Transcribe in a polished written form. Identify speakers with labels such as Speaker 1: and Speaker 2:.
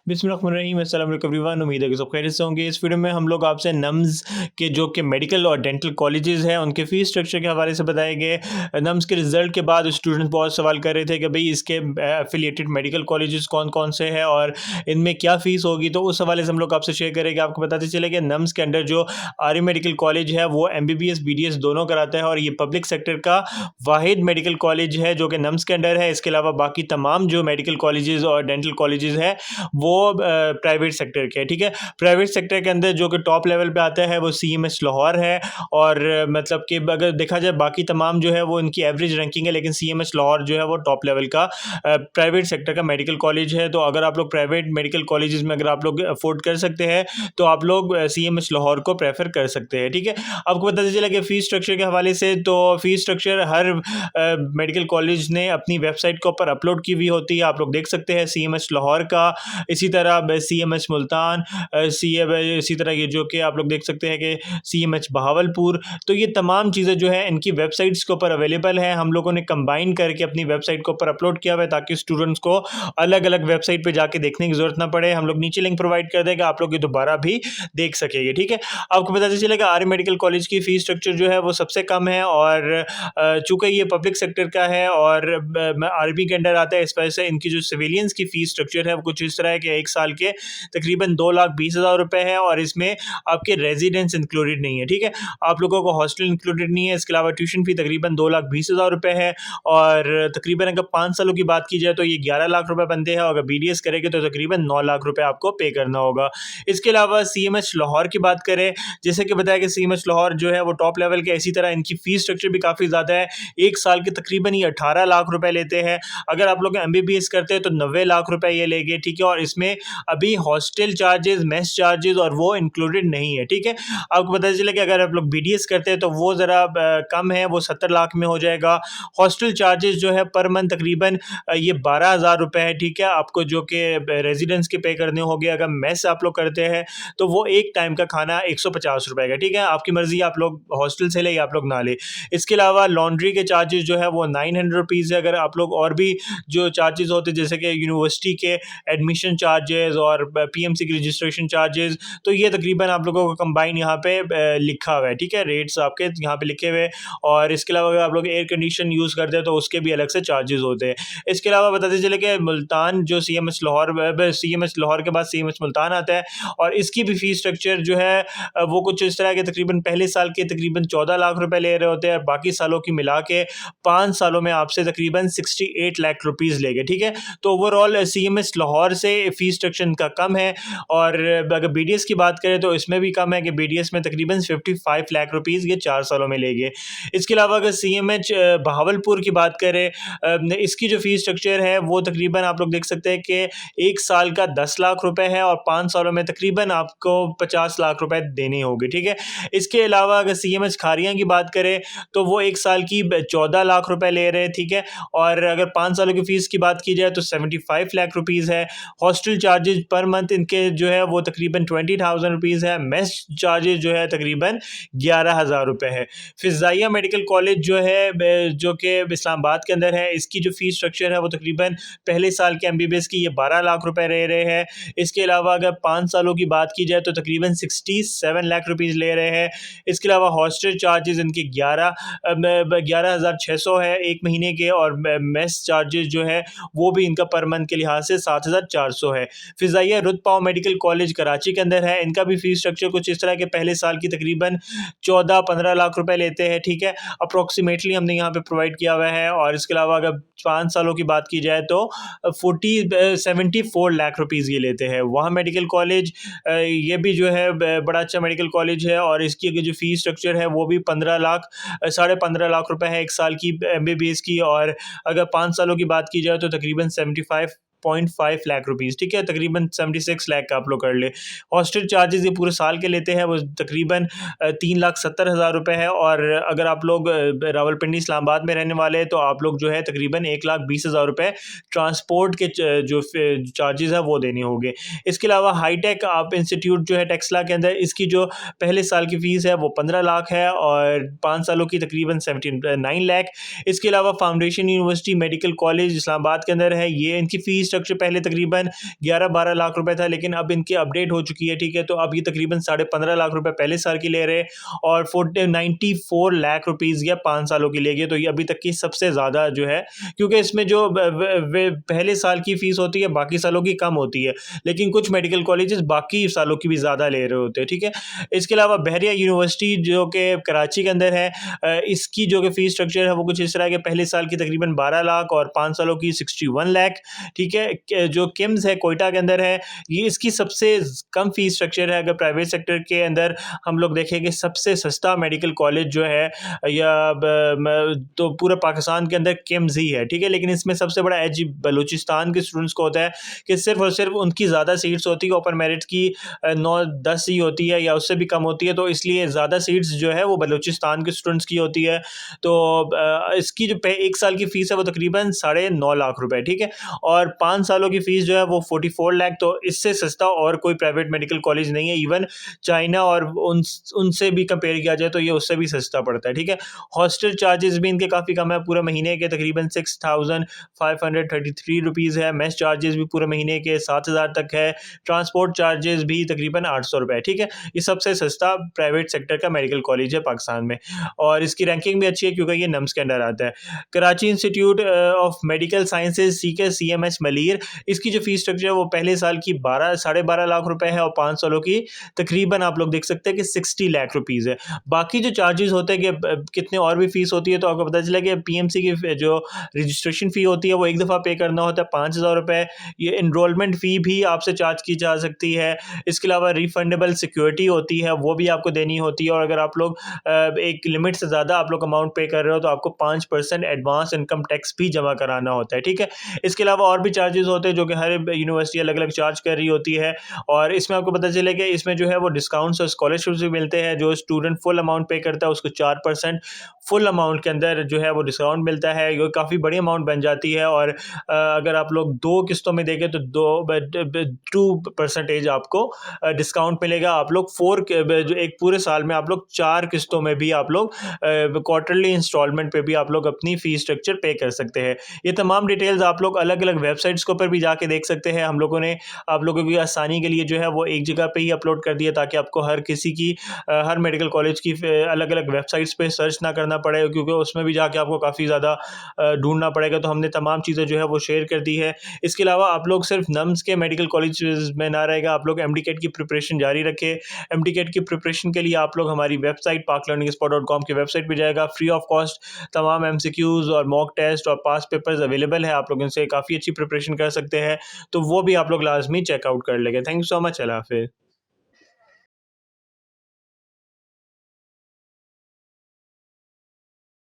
Speaker 1: बिस्मिल्लाहिर्रहमानिर्रहीम, अस्सलाम वालेकुम एवरीवन। उम्मीद है कि सब खैरियत से होंगे। इस वीडियो में हम लोग आपसे नम्स के जो कि मेडिकल और डेंटल कॉलेजेस हैं उनके फ़ीस स्ट्रक्चर के हवाले से बताए गए। नम्स के रिज़ल्ट के बाद स्टूडेंट्स बहुत सवाल कर रहे थे कि भाई इसके एफिलिएटेड मेडिकल कॉलेजेस कौन कौन से हैं और इनमें क्या फ़ीस होगी, तो उस हवाले से हम लोग आपसे शेयर करेंगे। आपको बताते चले कि नम्स के अंडर जो आर्य मेडिकल कॉलेज है वो MBBS BDS दोनों कराता है और ये पब्लिक सेक्टर का वाहिद मेडिकल कॉलेज है जो कि नम्स के अंडर है। इसके अलावा बाकी तमाम जो मेडिकल कॉलेजेस और डेंटल कॉलेजेस हैं वो प्राइवेट सेक्टर के, ठीक है। प्राइवेट सेक्टर के अंदर जो कि टॉप लेवल पे आता है वो CMS लाहौर है और मतलब कि अगर देखा जाए बाकी तमाम जो है वो इनकी एवरेज रैंकिंग है, लेकिन CMS लाहौर जो है वो टॉप लेवल का प्राइवेट सेक्टर का मेडिकल कॉलेज है। तो अगर आप लोग प्राइवेट मेडिकल कॉलेजेस में अगर आप लोग अफोर्ड कर सकते हैं तो आप लोग CMS लाहौर को प्रेफर कर सकते हैं, ठीक है। आपको पता चला कि फ़ीस स्ट्रक्चर के हवाले से, तो फ़ीस स्ट्रक्चर हर मेडिकल कॉलेज ने अपनी वेबसाइट के ऊपर अपलोड की हुई होती है। आप लोग देख सकते हैं CMS लाहौर का, इसी तरह CMS मुल्तान, इसी तरह ये जो कि आप लोग देख सकते हैं कि CMH बहावलपुर। तो ये तमाम चीज़ें जो है इनकी वेबसाइट्स के ऊपर अवेलेबल हैं। हम लोगों ने कंबाइन करके अपनी वेबसाइट के ऊपर अपलोड किया हुआ है ताकि स्टूडेंट्स को अलग अलग वेबसाइट पे जाके देखने की ज़रूरत ना पड़े। हम लोग नीचे लिंक प्रोवाइड कर देंगे, आप लोग ये दोबारा भी देख सकेंगे, ठीक है। आपको पता चलेगा आर्य मेडिकल कॉलेज की फ़ीस स्ट्रक्चर जो है वो सबसे कम है और चूँकि ये पब्लिक सेक्टर का है और आर्मी के अंडर आता है, इस वजह से इनकी जो सिविलियंस की फ़ीस स्ट्रक्चर है वो कुछ इस तरह है कि 1 साल के तकरीबन 2,20,000 रुपए है और इसमें आपके रेजिडेंस इंक्लूडेड नहीं है, ठीक है। आप लोगों को हॉस्टल इंक्लूडेड नहीं है। इसके अलावा ट्यूशन फ़ी तकरीबन 2,20,000 रुपए है और तकरीबन अगर 5 सालों की बात की जाए तो ये 11 लाख रुपए बनते हैं और अगर BDS करेंगे तो तकरीबन 9 लाख रुपए आपको पे करना होगा। इसके अलावा CMH लाहौर की बात करें, जैसे कि बताया कि CMH लाहौर जो है वो टॉप लेवल के, इसी तरह इनकी फ़ीस स्ट्रक्चर भी काफ़ी ज़्यादा है। 1 साल के तकरीबन ये 18 लाख रुपए लेते हैं। अगर आप लोग MBBS करते हैं तो 90 लाख रुपए ये लेंगे, ठीक है। और इसमें अभी हॉस्टल चार्जेस, मेस चार्जेस और वो इंक्लूडेड नहीं है, ठीक है। आपको पता चले कि अगर आप लोग BDS करते हैं तो वो ज़रा कम है, वो 70 लाख में हो जाएगा। हॉस्टल चार्जेस जो है पर मंथ तकरीबन ये 12,000 रुपए है, ठीक है। आपको जो कि रेजिडेंस के पे करने होंगे। अगर मेस आप लोग करते हैं तो वो एक टाइम का खाना 150 रुपए का, ठीक है। आपकी मर्ज़ी, आप लोग हॉस्टल से ले या आप लोग ना ले। इसके अलावा लॉन्ड्री के चार्जेस जो है वो 900 रुपीज़ है। अगर आप लोग और भी जो चार्जेस होते हैं जैसे कि यूनिवर्सिटी के एडमिशन चार्जेस और PMC की रजिस्ट्रेशन चार्जेस, तो ये तकरीबन आप लोगों को कंबाइन यहाँ पे लिखा हुआ है, ठीक है। रेट्स आपके यहाँ पे लिखे हुए। और इसके अलावा अगर आप लोग एयर कंडीशन यूज़ करते हैं तो उसके भी अलग से चार्जेस होते हैं। इसके अलावा बताते चले कि मुल्तान जो CMH लाहौर के बाद CMH मुल्तान आता है और इसकी भी फ़ीस स्ट्रक्चर जो है वो कुछ इस तरह के तकरीबन पहले साल के तकरीबन 14 लाख रुपए ले रहे होते हैं और बाकी सालों की मिला के 5 सालों में आपसे तकरीबन 68 लाख रुपीज़ लेंगे, ठीक है। तो ओवरऑल CMS लाहौर से फ़ीस स्ट्रक्चर इनका कम है और अगर BDS की बात करें तो इसमें भी कम है कि BDS में तकरीबन 55 लाख रुपीज़ ये 4 सालों में लेंगे। इसके अलावा अगर CMH बहावलपुर की बात करें, इसकी जो फ़ीस स्ट्रक्चर है वो तकरीबन आप लोग देख सकते हैं कि 1 साल का 10 लाख रुपए है और 5 सालों में तकरीबन आपको 50 लाख रुपए देने होंगे, ठीक है। इसके अलावा अगर CMH खारियां की बात करें तो वो 1 साल की 14 लाख रुपए ले रहे हैं, ठीक है। और अगर 5 सालों की फ़ीस की बात की जाए तो 75 लाख रुपीज़ है। हॉस्टल चार्जेस पर मंथ इनके जो है वो तकरीबन 20,000 रुपीज़ है। मेस चार्जेस जो है तकरीबन 11,000 रुपए है। फ़िज़ाइया मेडिकल कॉलेज जो है जो कि इस्लामाबाद के अंदर है, इसकी जो फ़ीस स्ट्रक्चर है वो तकरीबन पहले साल के MBBS की ये 12 लाख रुपए ले रहे हैं। इसके अलावा अगर 5 सालों की बात की जाए तो तकरीबन 67 लाख रुपीज़ ले रहे हैं। इसके अलावा हॉस्टल चार्जेस इनके 11,600 है 1 महीने के और मेस चार्जेस जो है वो भी इनका पर मंथ के लिहाज से 7,400 है। फ़िज़ाइया रुतपाव मेडिकल कॉलेज कराची के अंदर है, इनका भी फ़ीस स्ट्रक्चर कुछ इस तरह के पहले साल की तकरीबन 14-15 लाख रुपए लेते हैं, ठीक है। अप्रॉक्सीमेटली हमने यहाँ पे प्रोवाइड किया हुआ है। और इसके अलावा अगर 5 सालों की बात की जाए तो 74 लाख रुपीज़ ये लेते हैं। वहाँ मेडिकल कॉलेज ये भी जो है बड़ा अच्छा मेडिकल कॉलेज है और इसकी जो फ़ीस स्ट्रक्चर है वो भी 15 लाख, 15.5 लाख रुपए है 1 साल की MBBS की। और अगर 5 सालों की बात की जाए तो तकरीबन 75.5 लाख रुपीज़, ठीक है। तकरीबन 76 लाख का आप लोग कर ले। हॉस्टल चार्जेस ये पूरे साल के लेते हैं वो तकरीबन 3,70,000 रुपए है। और अगर आप लोग रावलपिंडी इस्लामाबाद में रहने वाले हैं तो आप लोग जो है तकरीबन 1,20,000 रुपए ट्रांसपोर्ट के जो चार्जेस है वो देने होंगे। इसके अलावा हाईटेक आप इंस्टीट्यूट जो है टेक्सला के अंदर, इसकी जो पहले साल की फ़ीस है वो 15 लाख है और 5 सालों की तकरीबन 79 लाख। इसके अलावा foundation university medical college Islamabad के अंदर है, ये इनकी फ़ीस स्ट्रक्चर पहले तकरीबन 11-12 लाख रुपए था, लेकिन अब इनकी अपडेट हो चुकी है, ठीक है। तो अब ये तकरीबन 15.5 लाख रुपए पहले साल की ले रहे हैं और 94 लाख रुपीज़ या 5 सालों की लेंगे। तो ये अभी तक की सबसे ज़्यादा जो है, क्योंकि इसमें जो पहले साल की फ़ीस होती है बाकी सालों की कम होती है, लेकिन कुछ मेडिकल कॉलेजेस बाकी सालों की भी ज़्यादा ले रहे होते हैं, ठीक है। इसके अलावा बहरिया यूनिवर्सिटी जो कि कराची के अंदर है, इसकी जो कि फ़ीस स्ट्रक्चर है वो कुछ इस तरह है कि पहले साल की तकरीबन 12 लाख और 5 सालों की 61 लाख, ठीक है। जो किम्स है कोयटा के अंदर है, ये इसकी सबसे कम फ़ीस स्ट्रक्चर है। अगर प्राइवेट सेक्टर के अंदर हम लोग देखेंगे सबसे सस्ता मेडिकल कॉलेज जो है या तो पूरे पाकिस्तान के अंदर किम्स ही है, ठीक है। लेकिन इसमें सबसे बड़ा एज बलूचिस्तान के स्टूडेंट्स को होता है कि सिर्फ और सिर्फ उनकी ज़्यादा सीट्स होती है, ओपन मेरिट की 9-10 ही होती है या उससे भी कम होती है, तो इसलिए ज़्यादा सीट्स जो है वो बलूचिस्तान के स्टूडेंट्स की होती है। तो इसकी जो एक साल की फ़ीस है वो तकरीबन 9.5 लाख रुपए, ठीक है। और 5 सालों की फ़ीस जो है वो 44 लाख, तो इससे सस्ता और कोई प्राइवेट मेडिकल कॉलेज नहीं है। इवन चाइना और उनसे भी कंपेयर किया जाए तो ये उससे भी सस्ता पड़ता है, ठीक है। हॉस्टल चार्जेस भी इनके काफ़ी कम है, पूरे महीने के तकरीबन 6533 रुपीज़ है। मेस चार्जेस भी पूरे महीने के 7000 तक है। ट्रांसपोर्ट चार्जेस भी तकरीबन 800 रुपये, ठीक है। ये सबसे सस्ता प्राइवेट सेक्टर का मेडिकल कॉलेज है पाकिस्तान में और इसकी रैंकिंग भी अच्छी है क्योंकि ये नम्स के अंडर आता है। Karachi institute of medical sciences CMS Malir, इसकी जो फीस स्ट्रक्चर है वो पहले साल की 12.5 लाख रुपए है और 5 सालों की तकरीबन आप लोग देख सकते हैं कि 60 लाख रुपीज़ है। बाकी जो चार्जेस होते हैं कि कितने और भी फीस होती है, तो आपको पता चला कि PMC की जो रजिस्ट्रेशन फ़ी होती है वो एक दफ़ा पे करना होता है 5,000 रुपये। ये इनरोलमेंट फ़ी भी आपसे चार्ज की जा सकती है। इसके अलावा रिफंडेबल सिक्योरिटी होती है, वो भी आपको देनी होती है और अगर आप लोग एक लिमिट से ज़्यादा आप लोग अमाउंट पे कर रहे हो तो आपको 5% एडवांस इनकम टैक्स भी जमा कराना होता है, ठीक है। इसके अलावा और भी चार्जेस होते हैं जो कि हर यूनिवर्सिटी अलग-अलग चार्ज कर रही होती है और इसमें आपको पता चले कि इसमें जो है वो डिस्काउंट्स और स्कॉलरशिप्स भी मिलते हैं। जो स्टूडेंट फुल अमाउंट पे करता है उसको 4% फुल अमाउंट के अंदर जो है वो डिस्काउंट मिलता है। ये काफ़ी बड़ी अमाउंट बन जाती है और अगर आप लोग 2 किस्तों में देंगे तो 2% आपको डिस्काउंट मिलेगा। आप लोग जो एक पूरे साल में आप लोग 4 किस्तों में भी आप लोग क्वार्टरली इंस्टॉलमेंट पे भी आप लोग अपनी फ़ीस स्ट्रक्चर पे कर सकते हैं। ये तमाम डिटेल्स आप लोग अलग-अलग वेबसाइट्स के ऊपर भी जाके देख सकते हैं। हम लोगों ने आप लोगों की आसानी के लिए जो है वो एक जगह पे ही अपलोड कर दिया ताकि आपको हर किसी की हर मेडिकल कॉलेज की अलग-अलग वेबसाइट्स पे सर्च ना करना पड़े क्योंकि उसमें भी जाके आपको काफ़ी ज़्यादा ढूँढना पड़ेगा। तो हमने तमाम चीज़ें जो है वो शेयर कर दी है। इसके अलावा आप लोग सिर्फ नम्स के मेडिकल कॉलेजेस में ना रहेगा, आप लोग MD-CAT की प्रिपरेशन जारी रखें। MD-CAT की प्रिपरेशन के लिए आप लोग हमारी वेबसाइट paklearningspot.com की वेबसाइट पे जाएगा। फ्री ऑफ कॉस्ट तमाम MCQs और मॉक टेस्ट और पास पेपर्स अवेलेबल है। आप लोग इनसे काफ़ी अच्छी प्रिपरेशन कर सकते हैं, तो वो भी आप लोग लाज़मी चेकआउट कर लेंगे। Thank you so much. अल्लाह हाफ़िज़।